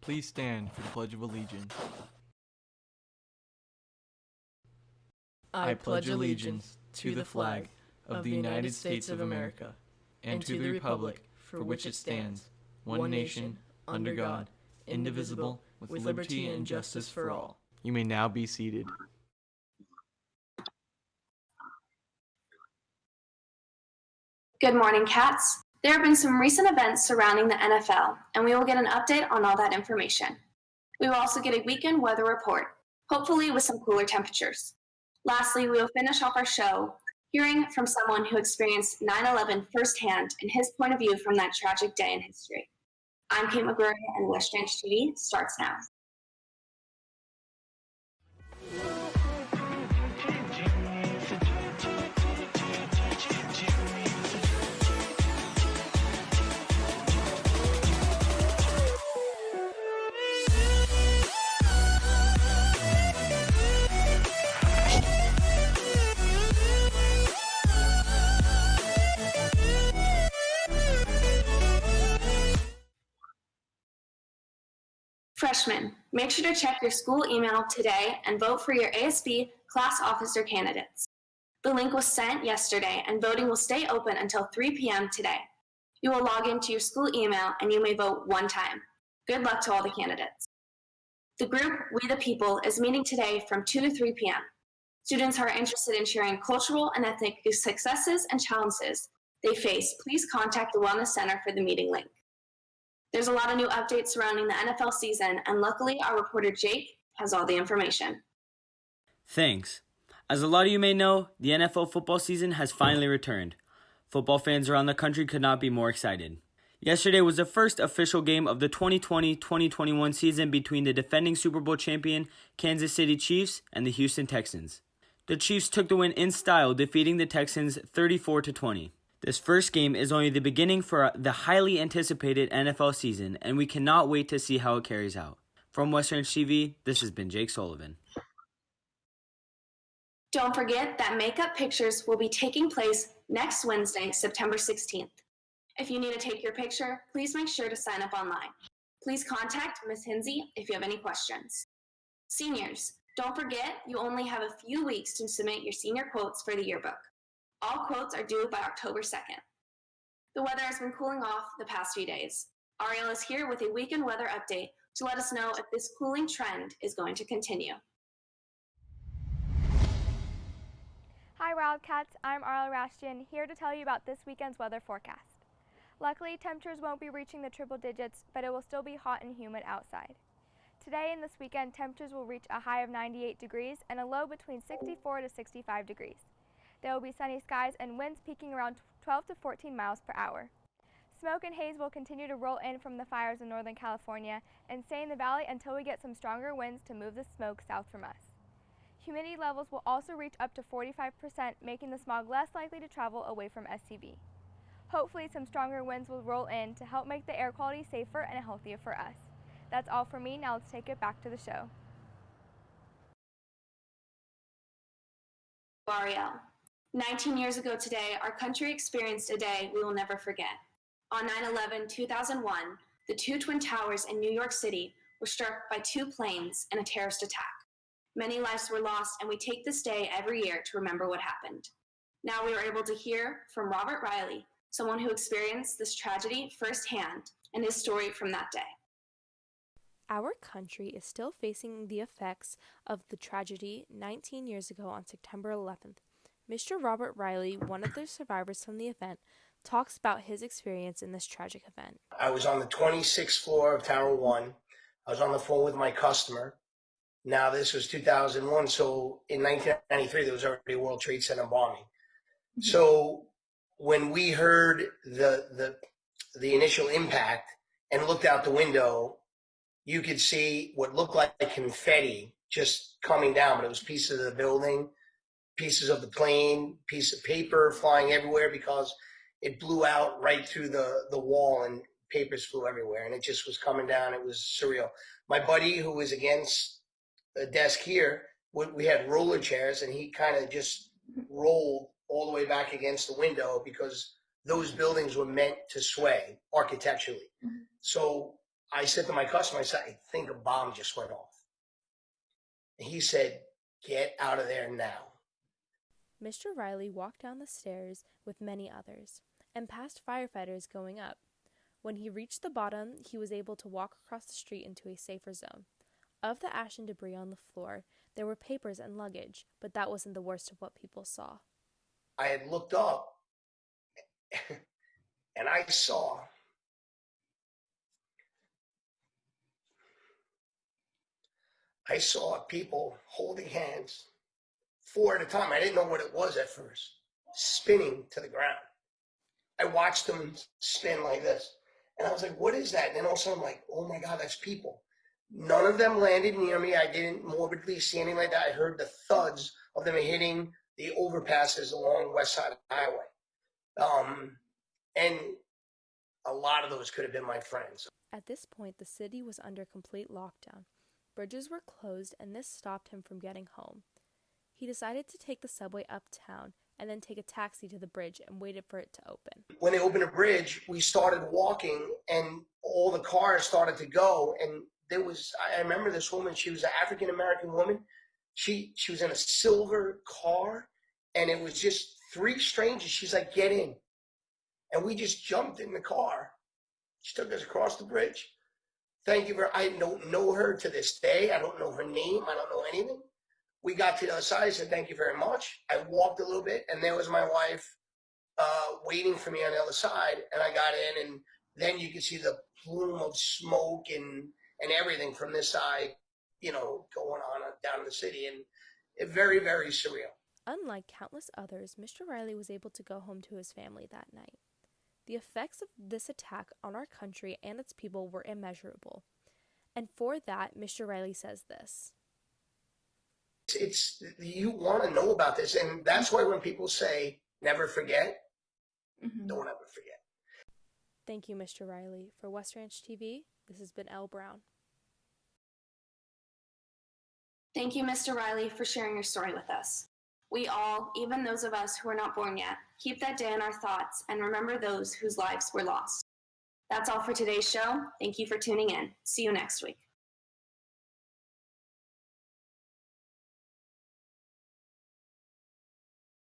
Please stand for the Pledge of Allegiance. I pledge allegiance to the flag of the United States of America and to the republic for which it stands, one nation, under God, indivisible, with liberty and justice for all. You may now be seated. Good morning, Cats. There have been some recent events surrounding the NFL, and we will get an update on all that information. We will also get a weekend weather report, hopefully with some cooler temperatures. Lastly, we will finish off our show hearing from someone who experienced 9/11 firsthand and his point of view from that tragic day in history. I'm Kate McGrory, and West Branch TV starts now. Freshmen, make sure to check your school email today and vote for your ASB class officer candidates. The link was sent yesterday, and voting will stay open until 3 p.m. today. You will log into your school email and you may vote one time. Good luck to all the candidates. The group We the People is meeting today from 2 to 3 p.m. Students who are interested in sharing cultural and ethnic successes and challenges they face, please contact the Wellness Center for the meeting link. There's a lot of new updates surrounding the NFL season, and luckily our reporter Jake has all the information. Thanks. As a lot of you may know, the NFL football season has finally returned. Football fans around the country could not be more excited. Yesterday was the first official game of the 2020-2021 season between the defending Super Bowl champion Kansas City Chiefs and the Houston Texans. The Chiefs took the win in style, defeating the Texans 34-20. This first game is only the beginning for the highly anticipated NFL season, and we cannot wait to see how it carries out. From West Branch TV, this has been Jake Sullivan. Don't forget that makeup pictures will be taking place next Wednesday, September 16th. If you need to take your picture, please make sure to sign up online. Please contact Ms. Hinsey if you have any questions. Seniors, don't forget you only have a few weeks to submit your senior quotes for the yearbook. All quotes are due by October 2nd. The weather has been cooling off the past few days. Ariel is here with a weekend weather update to let us know if this cooling trend is going to continue. Hi Wildcats, I'm Ariel Rashtian, here to tell you about this weekend's weather forecast. Luckily, temperatures won't be reaching the triple digits, but it will still be hot and humid outside. Today and this weekend, temperatures will reach a high of 98 degrees and a low between 64 to 65 degrees. There will be sunny skies and winds peaking around 12 to 14 miles per hour. Smoke and haze will continue to roll in from the fires in Northern California and stay in the valley until we get some stronger winds to move the smoke south from us. Humidity levels will also reach up to 45%, making the smog less likely to travel away from SCV. Hopefully some stronger winds will roll in to help make the air quality safer and healthier for us. That's all for me. Now let's take it back to the show. Ariel. 19 years ago today, our country experienced a day we will never forget. On 9/11/2001, the two Twin Towers in New York City were struck by two planes in a terrorist attack. Many lives were lost, and we take this day every year to remember what happened. Now we are able to hear from Robert Riley, someone who experienced this tragedy firsthand, and his story from that day. Our country is still facing the effects of the tragedy 19 years ago on September 11th. Mr. Robert Riley, one of the survivors from the event, talks about his experience in this tragic event. I was on the 26th floor of Tower 1. I was on the phone with my customer. Now, this was 2001, so in 1993, there was already a World Trade Center bombing. Mm-hmm. So when we heard the initial impact and looked out the window, you could see what looked like confetti just coming down, but it was pieces of the building, pieces of the plane, piece of paper flying everywhere because it blew out right through the wall and papers flew everywhere, and it just was coming down. It was surreal. My buddy, who was against the desk here, we had roller chairs, and he kind of just rolled all the way back against the window because those buildings were meant to sway architecturally. So I said to my customer, I said, I think a bomb just went off. And he said, get out of there now. Mr. Riley walked down the stairs with many others and past firefighters going up. When he reached the bottom, he was able to walk across the street into a safer zone. Of the ash and debris on the floor, there were papers and luggage, but that wasn't the worst of what people saw. I had looked up and I saw people holding hands, 4 at a time. I didn't know what it was at first, spinning to the ground. I watched them spin like this. And I was like, what is that? And then all of a sudden I'm like, oh my God, that's people. None of them landed near me. I didn't morbidly see anything like that. I heard the thuds of them hitting the overpasses along West Side Highway. And a lot of those could have been my friends. At this point, the city was under complete lockdown. Bridges were closed, and this stopped him from getting home. He decided to take the subway uptown and then take a taxi to the bridge and waited for it to open. When they opened the bridge, we started walking and all the cars started to go. And I remember this woman, she was an African-American woman. She was in a silver car and it was just 3 strangers. She's like, get in. And we just jumped in the car. She took us across the bridge. Thank you I don't know her to this day. I don't know her name. I don't know anything. We got to the other side. I said, thank you very much. I walked a little bit, and there was my wife waiting for me on the other side. And I got in, and then you could see the plume of smoke and everything from this side, going on down in the city. And it very, very surreal. Unlike countless others, Mr. Riley was able to go home to his family that night. The effects of this attack on our country and its people were immeasurable. And for that, Mr. Riley says this. You want to know about this, and that's why when people say never forget, don't ever forget. Thank you, Mr. Riley. For West Ranch TV, this has been Elle Brown. Thank you, Mr. Riley, for sharing your story with us. We all, even those of us who are not born yet, keep that day in our thoughts and remember those whose lives were lost. That's all for today's show. Thank you for tuning in. See you next week.